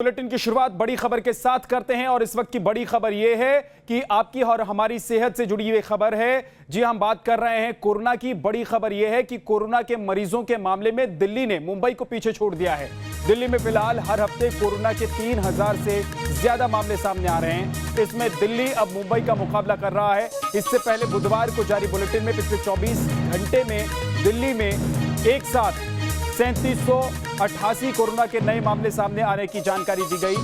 Bulletin की शुरुआत बड़ी खबर के साथ करते हैं और इस वक्त की बड़ी खबर यह है कि आपकी और हमारी सेहत से जुड़ी हुई खबर है। जी हम बात कर रहे हैं कोरोना की। बड़ी खबर यह है कि कोरोना के मरीजों के मामले में दिल्ली ने मुंबई को पीछे छोड़ दिया है। दिल्ली में फिलहाल हर हफ्ते कोरोना के 3000 से ज्यादा मामले सामने आ रहे हैं। इसमें दिल्ली अब मुंबई का मुकाबला कर रहा है। इससे पहले बुधवार को जारी बुलेटिन में पिछले 24 घंटे में दिल्ली में एक साथ 3788 कोरोना के नए मामले सामने आने की जानकारी दी गई।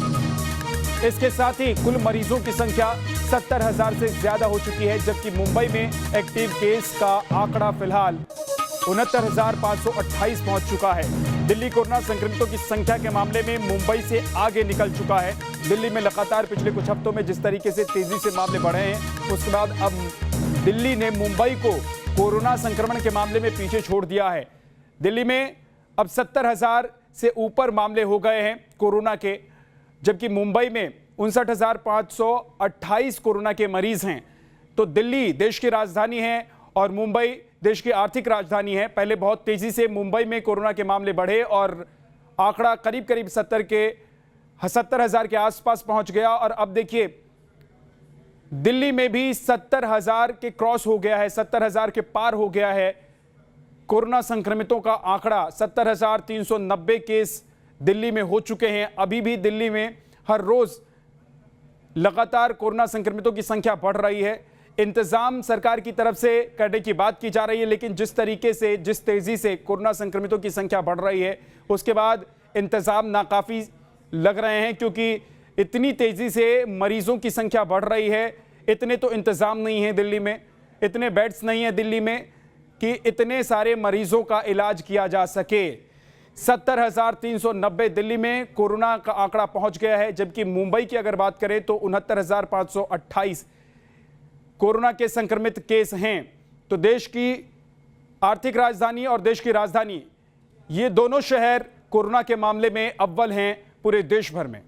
इसके साथ ही कुल मरीजों की संख्या 70,000 से ज्यादा हो चुकी है, जबकि मुंबई में एक्टिव केस का आंकड़ा फिलहाल 69,528 पहुंच चुका है। दिल्ली कोरोना संक्रमितों की संख्या के मामले में मुंबई से आगे निकल चुका है। दिल्ली में लगातार पिछले कुछ हफ्तों में जिस तरीके से तेजी से मामले बढ़े हैं, उसके बाद अब दिल्ली ने मुंबई को कोरोना संक्रमण के मामले में पीछे छोड़ दिया है। दिल्ली में अब 70,000 से ऊपर मामले हो गए हैं कोरोना के, जबकि मुंबई में 59,528 कोरोना के मरीज हैं। तो दिल्ली देश की राजधानी है और मुंबई देश की आर्थिक राजधानी है। पहले बहुत तेजी से मुंबई में कोरोना के मामले बढ़े और आंकड़ा करीब करीब 70,000 के आसपास पहुंच गया और अब देखिए दिल्ली में भी 70,000 के क्रॉस हो गया है, 70,000 के पार हो गया है। कोरोना संक्रमितों का आंकड़ा 70,390 केस दिल्ली में हो चुके हैं। अभी भी दिल्ली में हर रोज लगातार कोरोना संक्रमितों की संख्या बढ़ रही है। इंतजाम सरकार की तरफ से करने की बात की जा रही है, लेकिन जिस तरीके से जिस तेजी से कोरोना संक्रमितों की संख्या बढ़ रही है, उसके बाद इंतजाम नाकाफी लग रहे हैं, क्योंकि इतनी तेजी से मरीजों की संख्या बढ़ रही है। इतने तो इंतजाम नहीं है दिल्ली में, इतने बेड्स नहीं है दिल्ली में कि इतने सारे मरीजों का इलाज किया जा सके। 70,390 दिल्ली में कोरोना का आंकड़ा पहुंच गया है, जबकि मुंबई की अगर बात करें तो 69,528 कोरोना के संक्रमित केस हैं। तो देश की आर्थिक राजधानी और देश की राजधानी, ये दोनों शहर कोरोना के मामले में अव्वल हैं पूरे देश भर में।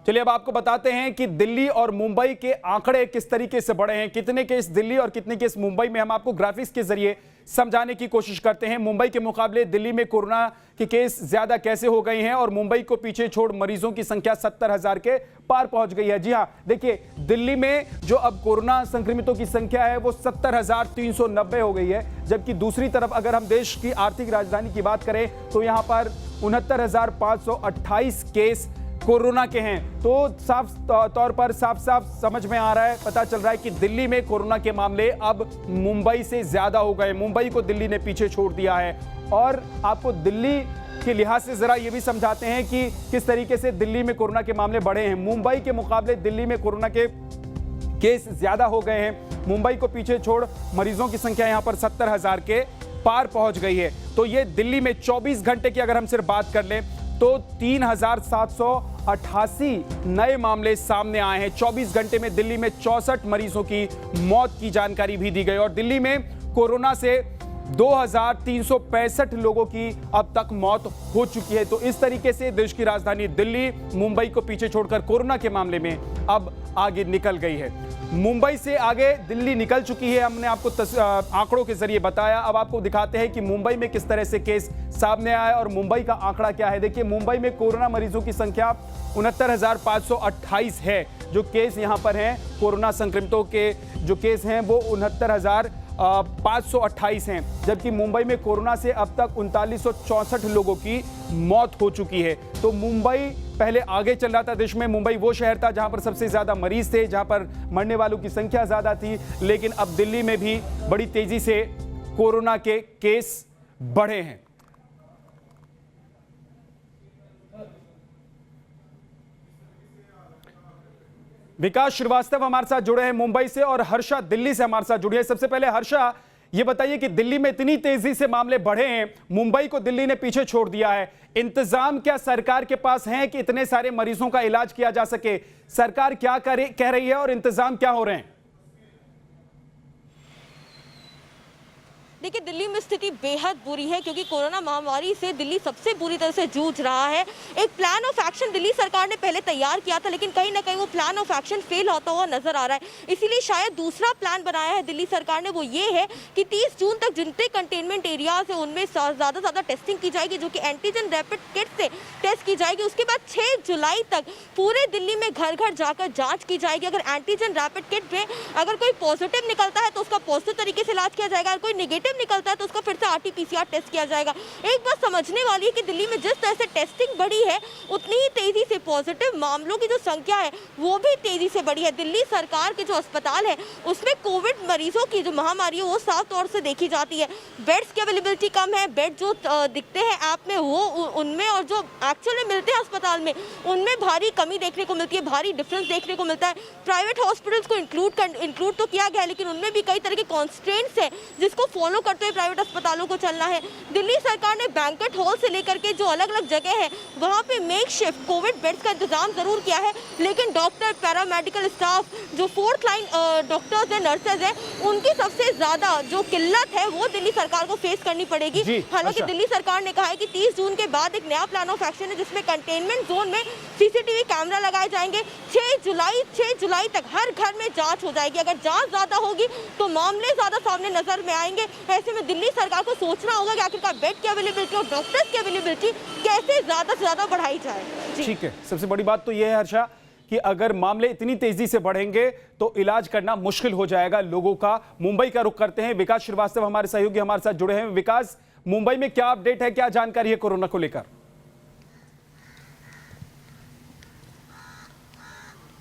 चलिए अब आपको बताते हैं कि दिल्ली और मुंबई के आंकड़े किस तरीके से बढ़े हैं, कितने केस दिल्ली और कितने केस मुंबई में। हम आपको ग्राफिक्स के जरिए समझाने की कोशिश करते हैं मुंबई के मुकाबले दिल्ली में कोरोना के केस ज्यादा कैसे हो गए हैं और मुंबई को पीछे छोड़ मरीजों की संख्या 70,000 के पार पहुंच गई है। जी हां, देखिए दिल्ली में जो अब कोरोना संक्रमितों की संख्या है वो 70,390 हो गई है, जबकि दूसरी तरफ अगर हम देश की आर्थिक राजधानी की बात करें तो यहां पर 69,528 केस कोरोना के हैं। तो साफ तौर पर साफ समझ में आ रहा है, पता चल रहा है कि दिल्ली में कोरोना के मामले अब मुंबई से ज्यादा हो गए। मुंबई को दिल्ली ने पीछे छोड़ दिया है। और आपको दिल्ली के लिहाज से जरा ये भी समझाते हैं कि किस तरीके से दिल्ली में कोरोना के मामले बढ़े हैं। मुंबई के मुकाबले दिल्ली में कोरोना के केस ज्यादा हो गए हैं। मुंबई को पीछे छोड़ मरीजों की संख्या यहां पर 70,000 के पार पहुंच गई है। तो ये दिल्ली में 24 घंटे की अगर हम सिर्फ बात कर लें तो 3,788 नए मामले सामने आए हैं। 24 घंटे में दिल्ली में 64 मरीजों की मौत की जानकारी भी दी गई और दिल्ली में कोरोना से 2,365 लोगों की अब तक मौत हो चुकी है। तो इस तरीके से देश की राजधानी दिल्ली मुंबई को पीछे छोड़कर कोरोना के मामले में अब आगे निकल गई है। मुंबई से आगे दिल्ली निकल चुकी है, हमने आपको आंकड़ों के जरिए बताया। अब आपको दिखाते हैं कि मुंबई में किस तरह से केस सामने आया और मुंबई का आंकड़ा क्या है। देखिए मुंबई में कोरोना मरीजों की संख्या 69,528 है। जो केस यहां पर हैं कोरोना संक्रमितों के जो केस हैं वो 69,528 हैं, जबकि मुंबई में कोरोना से अब तक 3964 लोगों की मौत हो चुकी है। तो मुंबई पहले आगे चल रहा था देश में। मुंबई वो शहर था जहां पर सबसे ज्यादा मरीज थे, जहां पर मरने वालों की संख्या ज्यादा थी, लेकिन अब दिल्ली में भी बड़ी तेजी से कोरोना के केस बढ़े हैं। विकास श्रीवास्तव हमारे साथ जुड़े हैं मुंबई से और हर्षा दिल्ली से हमारे साथ जुड़ी है। सबसे पहले हर्षा, ये बताइए कि दिल्ली में इतनी तेजी से मामले बढ़े हैं, मुंबई को दिल्ली ने पीछे छोड़ दिया है। इंतजाम क्या सरकार के पास हैं कि इतने सारे मरीजों का इलाज किया जा सके? सरकार क्या कह रही है और इंतजाम क्या हो रहे हैं? देखिए, दिल्ली में स्थिति बेहद बुरी है क्योंकि कोरोना महामारी से दिल्ली सबसे बुरी तरह से जूझ रहा है। एक प्लान ऑफ एक्शन दिल्ली सरकार ने पहले तैयार किया था, लेकिन कहीं ना कहीं वो प्लान ऑफ एक्शन फेल होता हुआ नजर आ रहा है। इसीलिए शायद दूसरा प्लान बनाया है दिल्ली सरकार ने, वो ये है कि 30 जून तक जितने कंटेनमेंट एरियाज है उनमें ज़्यादा से ज़्यादा टेस्टिंग की जाएगी, जो कि एंटीजन रैपिड किट से टेस्ट की जाएगी। उसके बाद 6 जुलाई तक पूरे दिल्ली में घर घर जाकर जाँच की जाएगी। अगर एंटीजन रैपिड किट में अगर कोई पॉजिटिव निकलता है तो उसका पॉजिटिव तरीके से इलाज किया जाएगा, अगर कोई नेगेटिव निकलता है तो उसका फिर से RT-PCR टेस्ट किया जाएगा। एक बात समझने वाली है कि दिल्ली में जिस तरह से टेस्टिंग बढ़ी है उतनी ही तेजी से पॉजिटिव मामलों की जो संख्या है वो भी तेजी से बढ़ी है। दिल्ली सरकार के जो अस्पताल है उसमें कोविड मरीजों की जो महामारी है वो साफ तौर से देखी जाती है। बेड्स की अवेलेबिलिटी कम है, बेड जो दिखते हैं ऐप में वो उनमें और जो एक्चुअल में मिलते हैं अस्पताल में उनमें भारी कमी देखने को मिलती है, भारी डिफरेंस देखने को मिलता है। प्राइवेट हॉस्पिटल्स को इंक्लूड तो किया गया है, लेकिन उनमें भी कई तरह के कॉन्स्ट्रेंट्स है जिसको फॉलो करते हुए प्राइवेट अस्पतालों को चलना है। दिल्ली सरकार ने बैंक्वेट हॉल से लेकर के जो अलग अलग जगह है वहाँ पे मेकशिफ्ट कोविड बेड्स का इंतजाम जरूर किया है, लेकिन डॉक्टर, पैरामेडिकल स्टाफ, जो 4th लाइन डॉक्टर्स हैं, नर्सेज हैं, उनकी सबसे ज्यादा जो किल्लत है वो दिल्ली सरकार को फेस करनी पड़ेगी। हालांकि दिल्ली सरकार ने कहा है कि 30 जून के बाद एक नया प्लान ऑफ एक्शन है जिसमें कंटेनमेंट जोन में CCTV कैमरा लगाए जाएंगे। 6 जुलाई तक हर घर में जांच हो जाएगी। अगर जांच ज्यादा होगी तो मामले ज्यादा सामने नजर में आएंगे। ऐसे में दिल्ली सरकार को सोचना होगा कि आखिरकार बेड की अवेलेबिलिटी और डॉक्टर्स की अवेलेबिलिटी कैसे ज्यादा से ज्यादा बढ़ाई जाए। ठीक है, सबसे बड़ी बात तो यह है हर्षा कि अगर मामले इतनी तेजी से बढ़ेंगे तो इलाज करना मुश्किल हो जाएगा लोगों का। मुंबई का रुख करते हैं, विकास श्रीवास्तव हमारे सहयोगी हमारे साथ जुड़े हैं। विकास, मुंबई में क्या अपडेट है, क्या जानकारी है कोरोना को लेकर?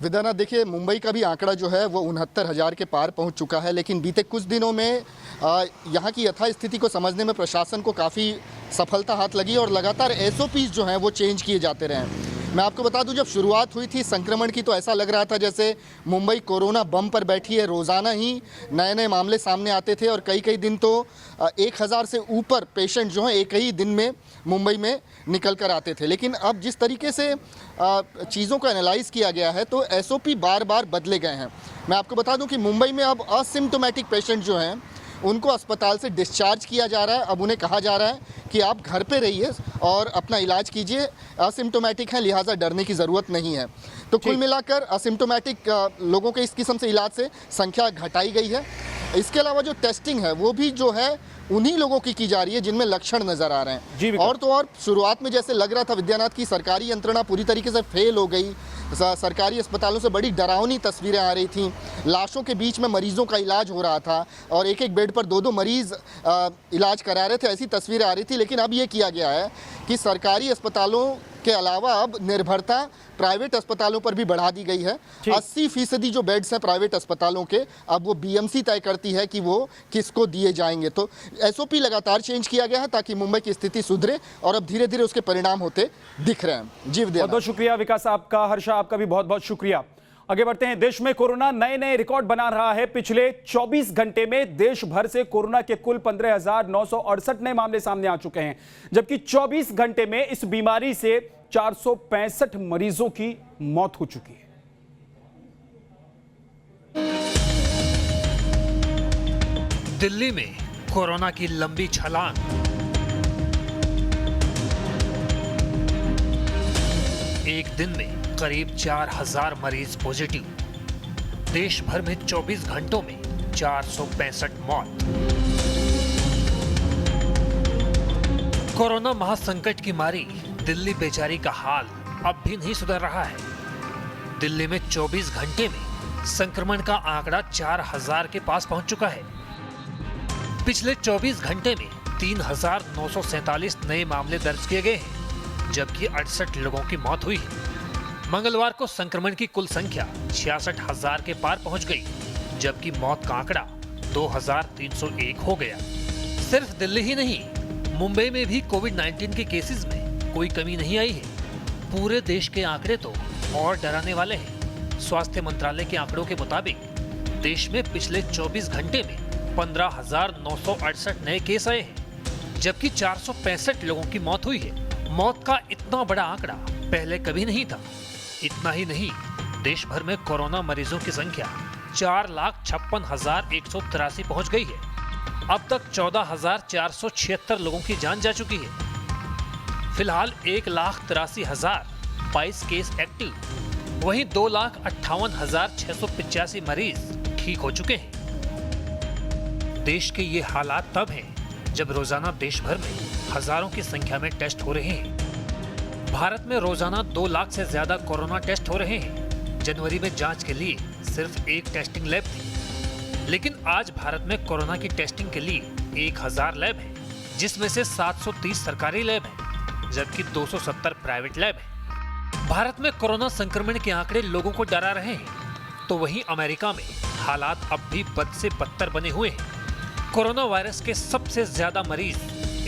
विद्यानाथ, देखिए, मुंबई का भी आंकड़ा जो है वो 69,000 के पार पहुंच चुका है, लेकिन बीते कुछ दिनों में यहाँ की यथास्थिति को समझने में प्रशासन को काफ़ी सफलता हाथ लगी और लगातार SOPs जो हैं वो चेंज किए जाते रहे। मैं आपको बता दूं, जब शुरुआत हुई थी संक्रमण की तो ऐसा लग रहा था जैसे मुंबई कोरोना बम पर बैठी है। रोज़ाना ही नए नए मामले सामने आते थे और कई दिन तो 1000 से ऊपर पेशेंट जो हैं एक ही दिन में मुंबई में निकल कर आते थे। लेकिन अब जिस तरीके से चीज़ों को एनालाइज किया गया है तो SOP बार बार बदले गए हैं। मैं आपको बता दूं कि मुंबई में अब असिम्टोमेटिक पेशेंट जो हैं उनको अस्पताल से डिस्चार्ज किया जा रहा है। अब उन्हें कहा जा रहा है कि आप घर पे रहिए और अपना इलाज कीजिए, असिम्टोमेटिक है लिहाजा डरने की ज़रूरत नहीं है। तो कुल मिलाकर असिम्टोमेटिक लोगों के इस किस्म से इलाज से संख्या घटाई गई है। इसके अलावा जो टेस्टिंग है वो भी जो है उन्हीं लोगों की जा रही है जिनमें लक्षण नजर आ रहे हैं। और तो और शुरुआत में जैसे लग रहा था विद्यानाथ की सरकारी यंत्रणा पूरी तरीके से फेल हो गई, सरकारी अस्पतालों से बड़ी डरावनी तस्वीरें आ रही थीं, लाशों के बीच में मरीजों का इलाज हो रहा था और एक बेड पर 2 मरीज इलाज करा रहे थे, ऐसी तस्वीरें आ रही थी। लेकिन अब ये किया गया है कि सरकारी अस्पतालों के अलावा अब निर्भरता प्राइवेट अस्पतालों पर भी बढ़ा दी गई है। 80% जो बेड्स हैं प्राइवेट अस्पतालों के अब वो BMC तय करती है कि वो किसको दिए जाएंगे। तो SOP लगातार चेंज किया गया है ताकि मुंबई की स्थिति सुधरे और अब धीरे धीरे उसके परिणाम होते दिख रहे हैं। जी विद्या, बहुत शुक्रिया विकास आपका। हर्षा, आपका भी बहुत बहुत शुक्रिया। आगे बढ़ते हैं। देश में कोरोना नए रिकॉर्ड बना रहा है। पिछले 24 घंटे में देश भर से कोरोना के कुल 15,968 नए मामले सामने आ चुके हैं, जबकि 24 घंटे में इस बीमारी से 465 मरीजों की मौत हो चुकी है। दिल्ली में कोरोना की लंबी छलांग। एक दिन में करीब 4,000 मरीज पॉजिटिव। देश भर में 24 घंटों में 465 मौत। कोरोना महासंकट की मारी दिल्ली बेचारी का हाल अब भी नहीं सुधर रहा है। दिल्ली में 24 घंटे में संक्रमण का आंकड़ा 4,000 के पास पहुंच चुका है। पिछले 24 घंटे में 3,947 नए मामले दर्ज किए गए हैं, जबकि 68 लोगों की मौत हुई है। मंगलवार को संक्रमण की कुल संख्या 66,000 के पार पहुंच गई, जबकि मौत का आंकड़ा 2,301 हो गया। सिर्फ दिल्ली ही नहीं, मुंबई में भी कोविड-19 के केसेस में कोई कमी नहीं आई है। पूरे देश के आंकड़े तो और डराने वाले हैं। स्वास्थ्य मंत्रालय के आंकड़ों के मुताबिक देश में पिछले 24 घंटे में 15,968 नए केस आए हैं, जबकि 465 लोगों की मौत हुई है। मौत का इतना बड़ा आंकड़ा पहले कभी नहीं था। इतना ही नहीं, देश भर में कोरोना मरीजों की संख्या 4,56,183 पहुंच गई है। अब तक 14,476 लोगों की जान जा चुकी है। फिलहाल 1,83,022 केस एक्टिव, वहीं 2,58,685 मरीज ठीक हो चुके हैं। देश के ये हालात तब हैं जब रोजाना देश भर में हजारों की संख्या में टेस्ट हो रहे हैं। भारत में रोजाना 2 लाख से ज्यादा कोरोना टेस्ट हो रहे हैं। जनवरी में जांच के लिए सिर्फ एक टेस्टिंग लैब थी, लेकिन आज भारत में कोरोना की टेस्टिंग के लिए 1,000 लैब हैं, जिसमें से 730 सरकारी लैब हैं, जबकि 270 प्राइवेट लैब हैं। भारत में कोरोना संक्रमण के आंकड़े लोगों को डरा रहे हैं, तो वहीं अमेरिका में हालात अब भी बद से बदतर बने हुए हैं। कोरोना वायरस के सबसे ज्यादा मरीज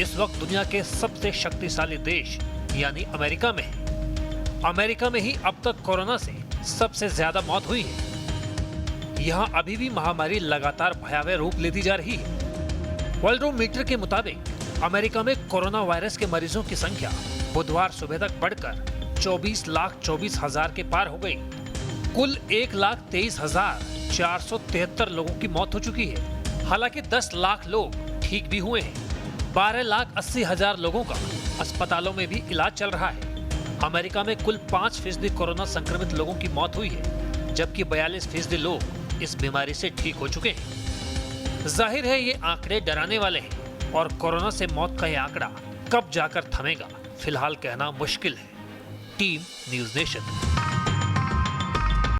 इस वक्त दुनिया के सबसे शक्तिशाली देश यानी अमेरिका में है। अमेरिका में ही अब तक कोरोना से सबसे ज्यादा मौत हुई है। यहाँ अभी भी महामारी लगातार भयावह रूप लेती जा रही है। वर्ल्डोमीटर के मुताबिक अमेरिका में कोरोना वायरस के मरीजों की संख्या बुधवार सुबह तक बढ़कर 24,24,000 के पार हो गई। कुल 1,23,473 लोगों की मौत हो चुकी है। हालांकि 10 लाख लोग ठीक भी हुए हैं। 12,80,000 लोगों का अस्पतालों में भी इलाज चल रहा है। अमेरिका में कुल 5% कोरोना संक्रमित लोगों की मौत हुई है, जबकि 42% लोग इस बीमारी से ठीक हो चुके हैं। जाहिर है ये आंकड़े डराने वाले हैं और कोरोना से मौत का ये आंकड़ा कब जाकर थमेगा, फिलहाल कहना मुश्किल है। Team news nation.